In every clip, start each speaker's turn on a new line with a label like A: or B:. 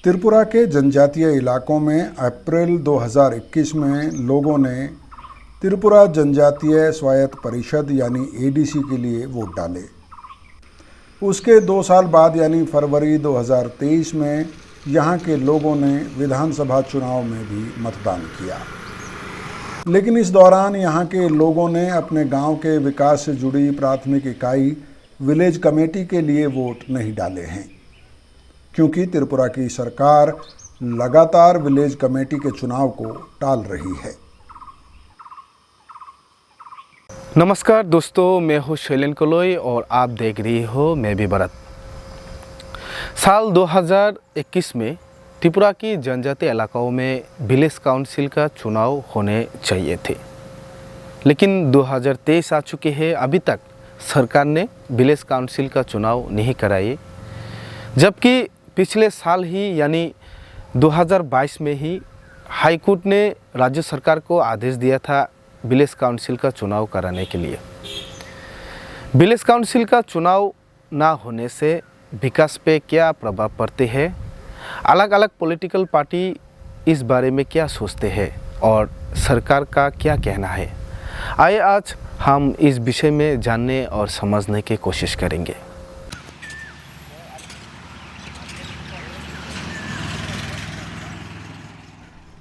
A: त्रिपुरा के जनजातीय इलाकों में अप्रैल 2021 में लोगों ने त्रिपुरा जनजातीय स्वायत्त परिषद यानी एडीसी के लिए वोट डाले। उसके 2 साल बाद यानी फरवरी 2023 में यहाँ के लोगों ने विधानसभा चुनाव में भी मतदान किया। लेकिन इस दौरान यहाँ के लोगों ने अपने गांव के विकास से जुड़ी प्राथमिक इकाई विलेज कमेटी के लिए वोट नहीं डाले हैं, क्योंकि त्रिपुरा की सरकार लगातार विलेज कमेटी के चुनाव को टाल रही है।
B: नमस्कार दोस्तों, मैं हूँ शैलेन कोलोई और आप देख रही हो मैं भी भरत। साल 2021 में त्रिपुरा की जनजातीय इलाकों में विलेज काउंसिल का चुनाव होने चाहिए थे, लेकिन 2023 आ चुके हैं, अभी तक सरकार ने विलेज काउंसिल का चुनाव नहीं कराए। जबकि पिछले साल ही यानी 2022 में ही हाई कोर्ट ने राज्य सरकार को आदेश दिया था विलेज काउंसिल का चुनाव कराने के लिए। विलेज काउंसिल का चुनाव ना होने से विकास पे क्या प्रभाव पड़ते हैं, अलग अलग पॉलिटिकल पार्टी इस बारे में क्या सोचते हैं और सरकार का क्या कहना है, आइए आज हम इस विषय में जानने और समझने की कोशिश करेंगे।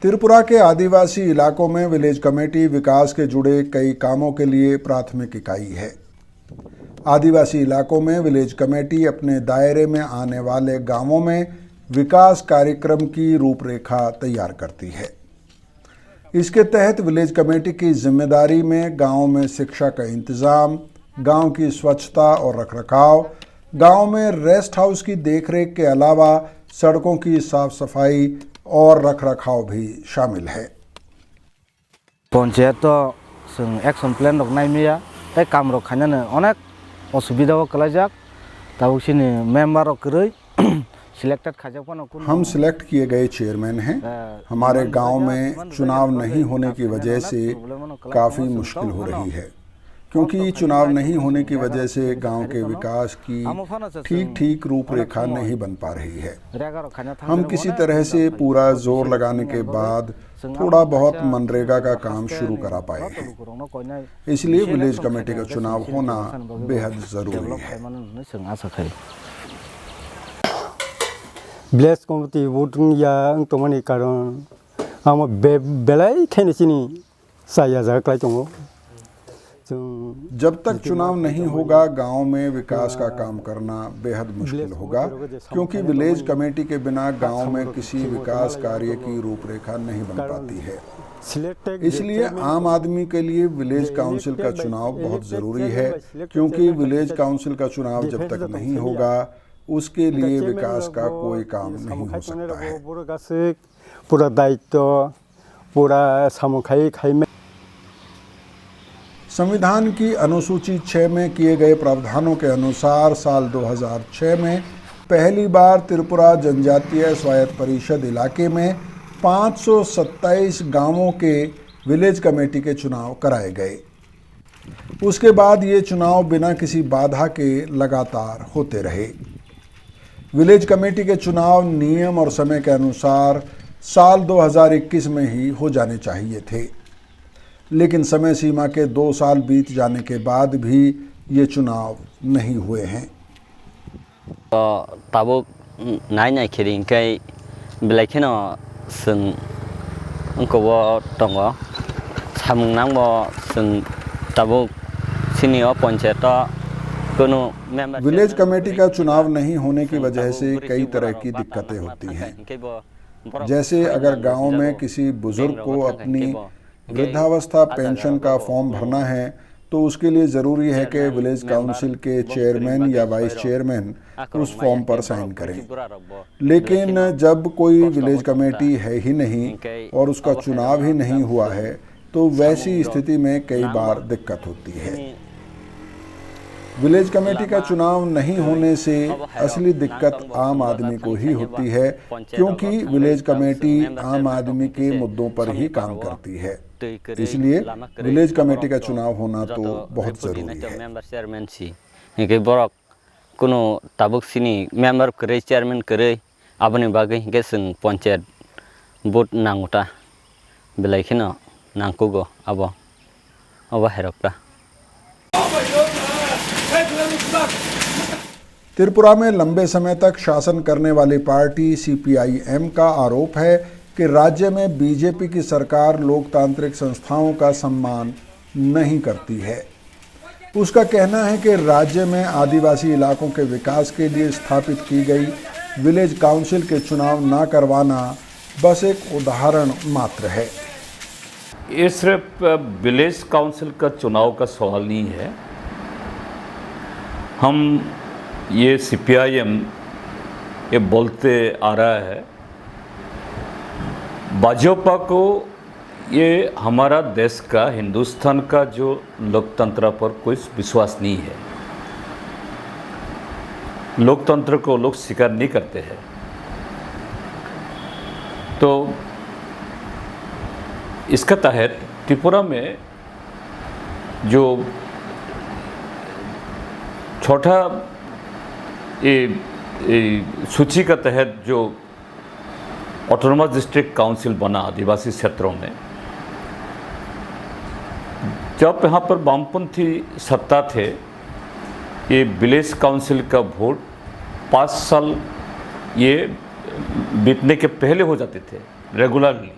A: त्रिपुरा के आदिवासी इलाकों में विलेज कमेटी विकास के जुड़े कई कामों के लिए प्राथमिक इकाई है। आदिवासी इलाकों में विलेज कमेटी अपने दायरे में आने वाले गांवों में विकास कार्यक्रम की रूपरेखा तैयार करती है। इसके तहत विलेज कमेटी की जिम्मेदारी में गांव में शिक्षा का इंतजाम, गांव की स्वच्छता और रखरखाव, गांव में रेस्ट हाउस की देखरेख के अलावा सड़कों की साफ सफाई और रखरखाव भी शामिल है।
C: पंचायत एक्शन प्लान रखनाय तै काम रखाने अनेक असुविधा कलाजाक ताबुसिनी मेम्बर करे सिलेक्टेड खाजाक।
A: हम सिलेक्ट किए गए चेयरमैन हैं। हमारे गांव में चुनाव नहीं होने की वजह से काफ़ी मुश्किल हो रही है, क्योंकि चुनाव नहीं होने की वजह से गांव के विकास की ठीक रूपरेखा नहीं बन पा रही है। हम किसी तरह से पूरा जोर लगाने के बाद थोड़ा बहुत मनरेगा का काम शुरू करा पाए हैं, इसलिए विलेज कमेटी का चुनाव होना बेहद ज़रूरी है।
D: विलेज कमेटी वोटिंग या तोमनी कारण हम बेलाई खेनेसिनी साया जाकलाय दङ।
A: जब तक चुनाव नहीं होगा गांव में विकास का काम करना बेहद मुश्किल होगा, क्योंकि विलेज कमेटी के बिना गांव में किसी विकास कार्य की रूपरेखा नहीं बन पाती है। इसलिए आम आदमी के लिए विलेज काउंसिल का चुनाव बहुत ज़रूरी है, क्योंकि विलेज काउंसिल का चुनाव जब तक नहीं होगा उसके लिए विकास का कोई काम नहीं हो सकता है।
D: पूरा दायित्व पूरा सामुखाई खाई में
A: संविधान की अनुसूची 6 में किए गए प्रावधानों के अनुसार साल 2006 में पहली बार त्रिपुरा जनजातीय स्वायत्त परिषद इलाके में 527 गांवों के विलेज कमेटी के चुनाव कराए गए। उसके बाद ये चुनाव बिना किसी बाधा के लगातार होते रहे। विलेज कमेटी के चुनाव नियम और समय के अनुसार साल 2021 में ही हो जाने चाहिए थे, लेकिन समय सीमा के 2 साल बीत जाने के बाद भी ये चुनाव नहीं हुए हैं।
E: ताबो नाय खेरिंग कई बिलाइखेनो जों उनखौबो दङ सामुंनांगो जों Tabo senior panchayat
A: village committee का चुनाव नहीं होने की वजह से कई तरह की दिक्कतें होती हैं। जैसे अगर गांव में किसी बुजुर्ग को अपनी वृद्धावस्था पेंशन का फॉर्म भरना है तो उसके लिए ज़रूरी है कि विलेज काउंसिल के चेयरमैन या वाइस चेयरमैन उस फॉर्म पर साइन करें। लेकिन जब कोई विलेज कमेटी है ही नहीं और उसका चुनाव ही नहीं हुआ है तो वैसी स्थिति में कई बार दिक्कत होती है। विलेज कमेटी का चुनाव नहीं होने से असली दिक्कत आम आदमी को ही होती है, क्योंकि विलेज कमेटी आम आदमी के मुद्दों पर ही काम करती है। इसलिए विलेज कमेटी का चुनाव होना तो बहुत ज़रूरी है।
E: कोनो ताबुक सिनी मेंबर करे चेयरमैन करे abani bagai hingke sing panchayat vote nangota belai kheno nangkugo abo herokta।
A: Tripura में लंबे समय तक शासन करने वाली पार्टी सीपीआई-एम का आरोप है कि राज्य में बीजेपी की सरकार लोकतांत्रिक संस्थाओं का सम्मान नहीं करती है। उसका कहना है कि राज्य में आदिवासी इलाकों के विकास के लिए स्थापित की गई विलेज काउंसिल के चुनाव न करवाना बस एक उदाहरण मात्र है।
F: ये सिर्फ विलेज काउंसिल का चुनाव का सवाल नहीं है। हम ये सीपीआई-एम ये बोलते आ रहा है, भाजपा को ये हमारा देश का हिंदुस्तान का जो लोकतंत्र पर कोई विश्वास नहीं है। लोकतंत्र को लोग स्वीकार नहीं करते हैं। तो इसका तहत त्रिपुरा में जो छोटा सूची का तहत जो ऑटोनोमस डिस्ट्रिक्ट काउंसिल बना आदिवासी क्षेत्रों में, जब यहाँ पर वामपंथी सत्ता थे, ये विलेज काउंसिल का वोट 5 साल ये बीतने के पहले हो जाते थे रेगुलरली।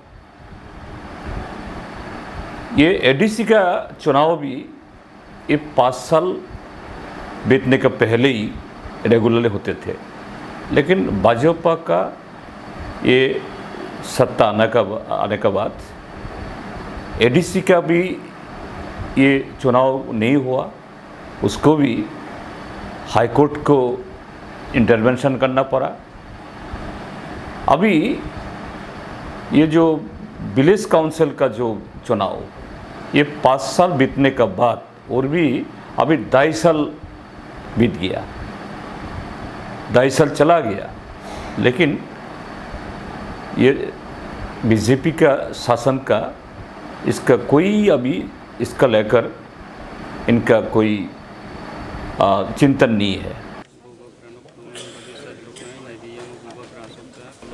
F: ये एडीसी का चुनाव भी ये 5 साल बीतने के पहले ही रेगुलरली होते थे। लेकिन भाजपा का ये सत्ता आने का बाद एडीसी का भी ये चुनाव नहीं हुआ, उसको भी हाई कोर्ट को इंटरवेंशन करना पड़ा। अभी ये जो विलेज काउंसिल का जो चुनाव ये 5 साल बीतने के बाद और भी अभी 2.5 साल बीत गया, 2.5 साल चला गया, लेकिन ये बीजेपी का शासन का इसका कोई अभी इसका लेकर इनका कोई चिंतन नहीं है।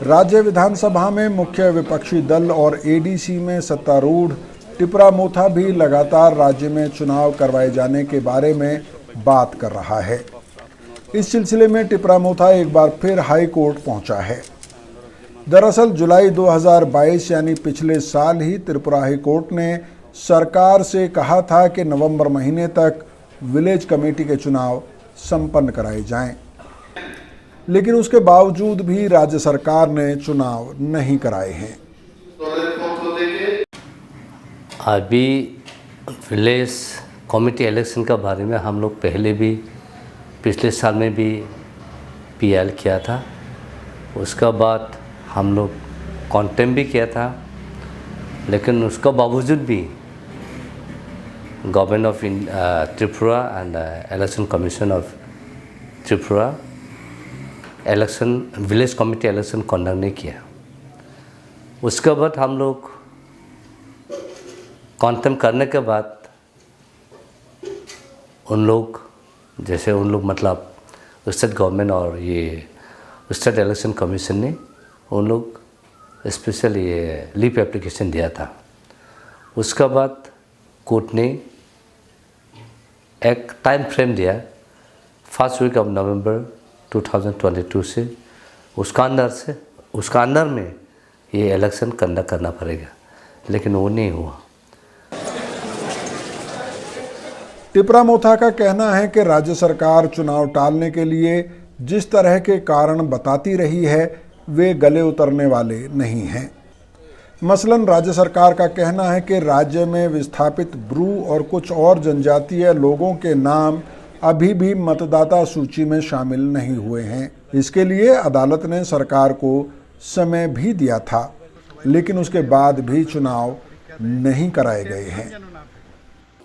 A: राज्य विधानसभा में मुख्य विपक्षी दल और एडीसी में सत्तारूढ़ टिपरा मोथा भी लगातार राज्य में चुनाव करवाए जाने के बारे में बात कर रहा है। इस सिलसिले में टिपरा मोथा एक बार फिर हाई कोर्ट पहुंचा है। दरअसल जुलाई 2022 यानी पिछले साल ही त्रिपुरा हाई कोर्ट ने सरकार से कहा था कि नवंबर महीने तक विलेज कमेटी के चुनाव संपन्न कराए जाएं, लेकिन उसके बावजूद भी राज्य सरकार ने चुनाव नहीं कराए हैं।
G: अभी विलेज कमेटी इलेक्शन का बारे में हम लोग पहले भी पिछले साल में भी पीएल किया था, उसका बाद हम लोग कॉन्टेम्प भी किया था, लेकिन उसका बावजूद भी government of Tripura and election commission of Tripura election village committee election conduct नहीं किया। उसके बाद हम लोग कॉन्टेम्प करने के बाद उन लोग मतलब स्टेट गवर्नमेंट और ये स्टेट इलेक्शन कमीशन ने उन लोग स्पेशल ये लीव एप्लीकेशन दिया था। उसके बाद कोर्ट ने एक टाइम फ्रेम दिया 1st वीक ऑफ नवंबर 2022 से उसका अंदर में ये इलेक्शन कंडक्ट करना पड़ेगा, लेकिन वो नहीं हुआ।
A: टिपरा मोथा का कहना है कि राज्य सरकार चुनाव टालने के लिए जिस तरह के कारण बताती रही है वे गले उतरने वाले नहीं हैं। मसलन राज्य सरकार का कहना है कि राज्य में विस्थापित ब्रू और कुछ और जनजातीय लोगों के नाम अभी भी मतदाता सूची में शामिल नहीं हुए हैं। इसके लिए अदालत ने सरकार को समय भी दिया था, लेकिन उसके बाद भी चुनाव नहीं कराए गए हैं।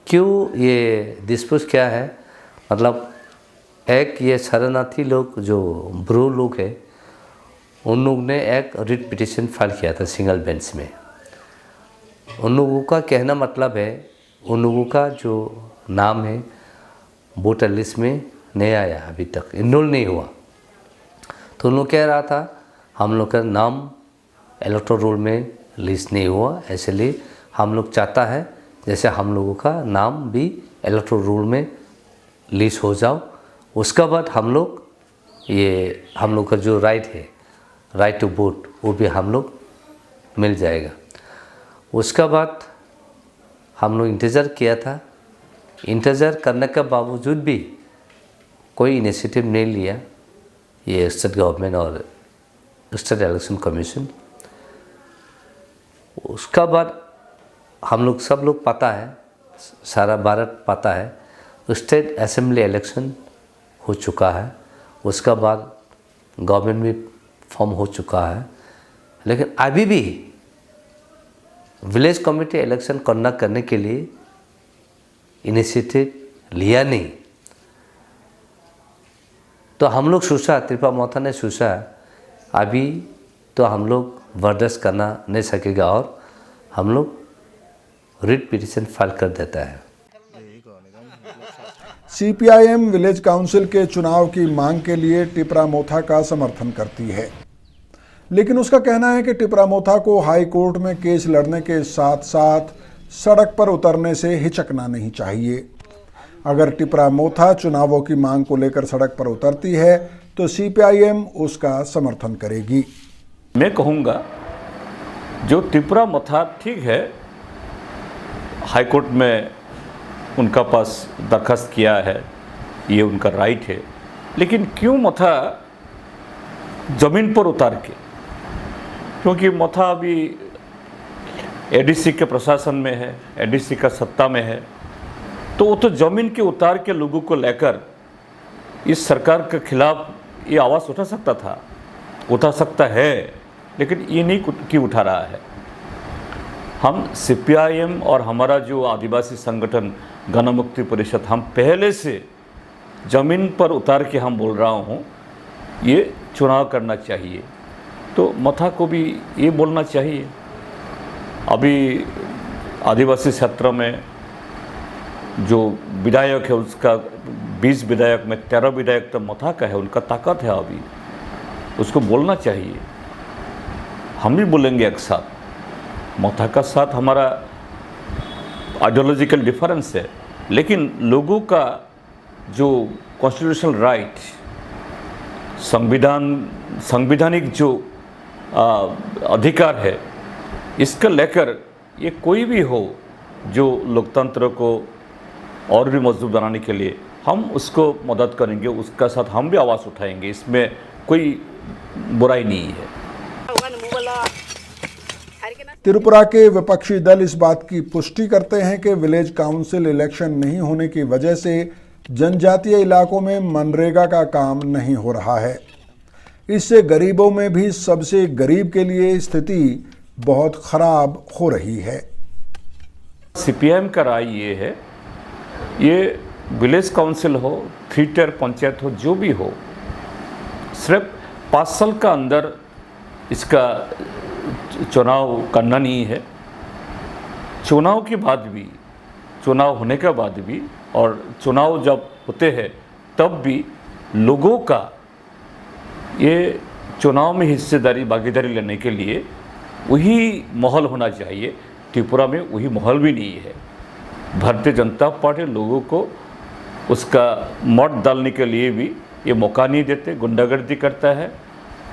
G: क्यों ये डिस्प्यूट क्या है? मतलब एक ये शरणार्थी लोग जो ब्रू लोग है, उन लोग ने एक रिट पिटीशन फाइल किया था सिंगल बेंच में। उन लोगों का कहना मतलब है उन लोगों का जो नाम है वोटर लिस्ट में नहीं आया, अभी तक इनरोल नहीं हुआ। तो उन लोग कह रहा था हम लोग का नाम इलेक्टोरल रोल में लिस्ट नहीं हुआ, इसलिए हम लोग चाहता है जैसे हम लोगों का नाम भी इलेक्टोरल रोल में लिस्ट हो जाओ। उसका बाद हम लोग हम लोग का जो राइट है, राइट टू वोट, वो भी हम लोग मिल जाएगा। उसका बाद हम लोग इंतज़ार किया था, इंतज़ार करने के बावजूद भी कोई इनिशिएटिव नहीं लिया ये स्टेट गवर्नमेंट और स्टेट इलेक्शन कमीशन। उसका बाद हम लोग सब लोग पता है, सारा भारत पता है, स्टेट असेंबली इलेक्शन हो चुका है। उसका बाद गवर्नमेंट भी फॉर्म हो चुका है, लेकिन अभी भी विलेज कमेटी इलेक्शन करने के लिए इनिशिएटिव लिया नहीं। तो हम लोग सोचा, त्रिपुरा मोथा ने सोचा अभी तो हम लोग बर्दाश्त करना नहीं सकेगा और हम लोग रिट पिटीशन फाइल कर देता है।
A: सीपीआईएम विलेज काउंसिल के चुनाव की मांग के लिए टिपरा मोथा का समर्थन करती है, लेकिन उसका कहना है कि टिपरा मोथा को हाई कोर्ट में केस लड़ने के साथ साथ सड़क पर उतरने से हिचकना नहीं चाहिए। अगर टिपरा मोथा चुनावों की मांग को लेकर सड़क पर उतरती है तो सीपीआईएम उसका समर्थन करेगी।
F: मैं कहूँगा जो टिपरा मोथा ठीक है, हाई कोर्ट में उनका पास दरखास्त किया है, ये उनका राइट है, लेकिन क्यों मोथा ज़मीन पर उतार के, क्योंकि मोथा अभी एडीसी के प्रशासन में है, एडीसी का सत्ता में है, तो वो तो ज़मीन के उतार के लोगों को लेकर इस सरकार के खिलाफ ये आवाज़ उठा सकता था, उठा सकता है, लेकिन ये नहीं क्यों उठा रहा है। हम सीपीआईएम और हमारा जो आदिवासी संगठन गण मुक्ति परिषद, हम पहले से ज़मीन पर उतार के हम बोल रहा हूँ ये चुनाव करना चाहिए, तो मोथा को भी ये बोलना चाहिए। अभी आदिवासी क्षेत्र में जो विधायक है उसका 20 विधायक में 13 विधायक तो मोथा का है, उनका ताकत है, अभी उसको बोलना चाहिए। हम भी बोलेंगे एक साथ, मोथा का साथ हमारा आइडियोलॉजिकल डिफरेंस है, लेकिन लोगों का जो कॉन्स्टिट्यूशनल राइट, संविधानिक जो अधिकार है, इसका लेकर ये कोई भी हो जो लोकतंत्र को और भी मजबूत बनाने के लिए हम उसको मदद करेंगे, उसका साथ हम भी आवाज़ उठाएंगे, इसमें कोई बुराई नहीं है।
A: त्रिपुरा के विपक्षी दल इस बात की पुष्टि करते हैं कि विलेज काउंसिल इलेक्शन नहीं होने की वजह से जनजातीय इलाकों में मनरेगा का काम नहीं हो रहा है। इससे गरीबों में भी सबसे गरीब के लिए स्थिति बहुत खराब हो रही है।
F: सीपीएम का राय ये है, ये विलेज काउंसिल हो, 3 टियर पंचायत हो, जो भी हो, सिर्फ 5 साल का अंदर इसका चुनाव करना नहीं है। चुनाव के बाद भी, चुनाव होने के बाद भी, और चुनाव जब होते हैं तब भी लोगों का ये चुनाव में हिस्सेदारी, भागीदारी लेने के लिए वही माहौल होना चाहिए। त्रिपुरा में वही माहौल भी नहीं है। भारतीय जनता पार्टी लोगों को उसका मत डालने के लिए भी ये मौका नहीं देते, गुंडागर्दी करता है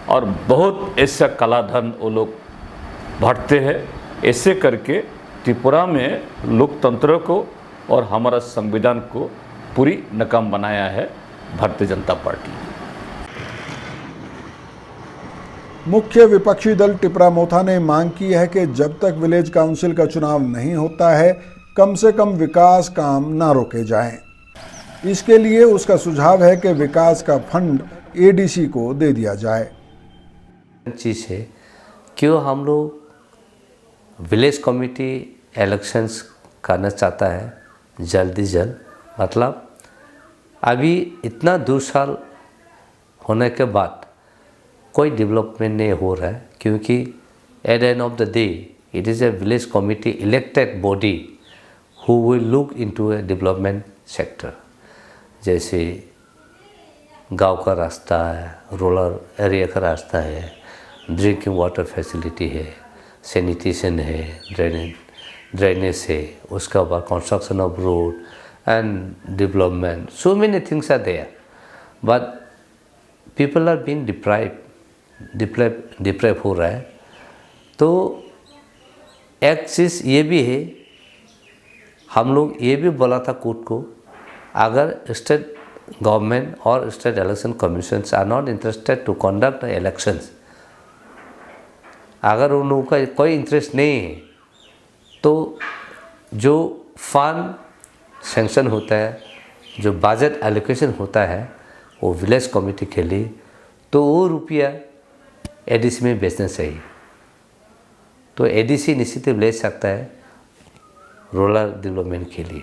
F: और बहुत ऐसा काला धन वो लोग बांटते हैं। ऐसे करके त्रिपुरा में लोकतंत्र को और हमारा संविधान को पूरी नाकाम बनाया है भारतीय जनता पार्टी।
A: मुख्य विपक्षी दल टिपरा मोथा ने मांग की है कि जब तक विलेज काउंसिल का चुनाव नहीं होता है, कम से कम विकास काम ना रोके जाएं। इसके लिए उसका सुझाव है कि विकास का फंड एडीसी को दे दिया जाए।
G: चीज़ है क्यों हम लोग विलेज कमेटी इलेक्शंस करना चाहता है जल्दी जल्द, मतलब अभी इतना 2 साल होने के बाद कोई डेवलपमेंट नहीं हो रहा है, क्योंकि at the end of the day it is a village committee elected body who will look into A development sector. जैसे गांव का रास्ता है, रूरल एरिया का रास्ता है, ड्रिंकिंग वाटर फैसिलिटी है, सैनिटेशन है, ड्रेनेज है, उसका बाद construction of road and development, so many things are there, but people are being deprived हो रहा है। तो एक चीज़ ये भी है, हम लोग ये भी बोला था कोर्ट को, अगर स्टेट गवर्नमेंट और state election commissions are not interested to conduct elections, अगर उन लोगों का कोई इंटरेस्ट नहीं है, तो जो फंड सेंक्शन होता है, जो बजट एलोकेशन होता है वो विलेज कमेटी के लिए, तो वो रुपया एडीसी में बेचना चाहिए। तो एडीसी इनिशिएटिव ले सकता है रूरल डेवलपमेंट के लिए।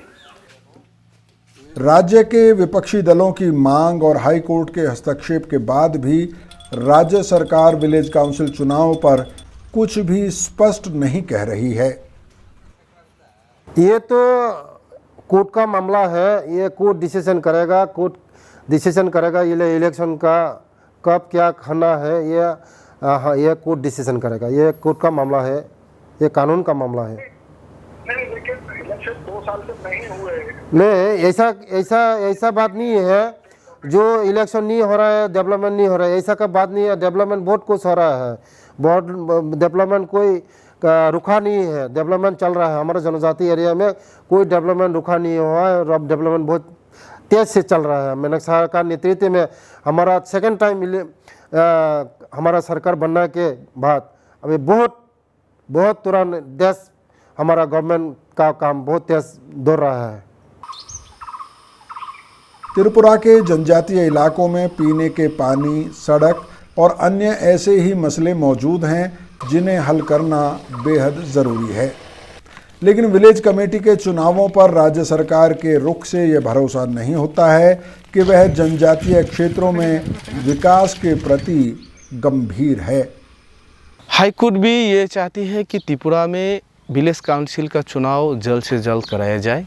A: राज्य के विपक्षी दलों की मांग और हाई कोर्ट के हस्तक्षेप के बाद भी राज्य सरकार विलेज काउंसिल चुनाव पर कुछ भी स्पष्ट नहीं कह रही है।
H: ये तो कोर्ट का मामला है, ये कोर्ट डिसीजन करेगा, कोर्ट डिसीजन करेगा ये इलेक्शन का कब क्या खाना है, ये कोर्ट डिसीजन करेगा। ये कोर्ट का मामला है, ये कानून का मामला है।
I: नहीं, लेकिन इलेक्शन 2 साल से नहीं हुए।
H: नहीं, ऐसा बात नहीं है। जो इलेक्शन नहीं हो रहा है, डेवलपमेंट नहीं हो रहा है, ऐसा का बात नहीं है। डेवलपमेंट बहुत कुछ हो रहा है, बहुत डेवलपमेंट कोई रुका नहीं है, डेवलपमेंट चल रहा है। हमारे जनजाति एरिया में कोई डेवलपमेंट रुका नहीं हुआ है और अब डेवलपमेंट बहुत तेज़ से चल रहा है। मेनका सरकार नेतृत्व में हमारा सेकंड टाइम हमारा सरकार बनने के बाद अभी बहुत तुरंत देश हमारा गवर्नमेंट का काम बहुत तेज दौड़ रहा है।
A: त्रिपुरा के जनजातीय इलाकों में पीने के पानी, सड़क और अन्य ऐसे ही मसले मौजूद हैं जिन्हें हल करना बेहद ज़रूरी है। लेकिन विलेज कमेटी के चुनावों पर राज्य सरकार के रुख से यह भरोसा नहीं होता है कि वह जनजातीय क्षेत्रों में विकास के प्रति गंभीर है।
B: हाईकोर्ट भी ये चाहती है कि त्रिपुरा में विलेज काउंसिल का चुनाव जल्द से जल्द कराया जाए।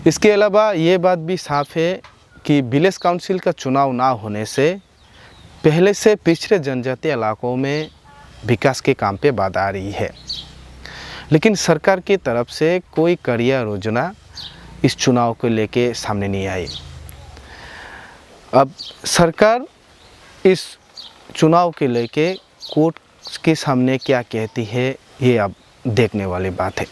B: इसके अलावा ये बात भी साफ है कि विलेज काउंसिल का चुनाव ना होने से पहले से पिछड़े जनजातीय इलाकों में विकास के काम पे बाधा आ रही है। लेकिन सरकार की तरफ से कोई कड़िया योजना इस चुनाव को लेके सामने नहीं आई। अब सरकार इस चुनाव के लेके कोर्ट के सामने क्या कहती है, ये अब देखने वाली बात है।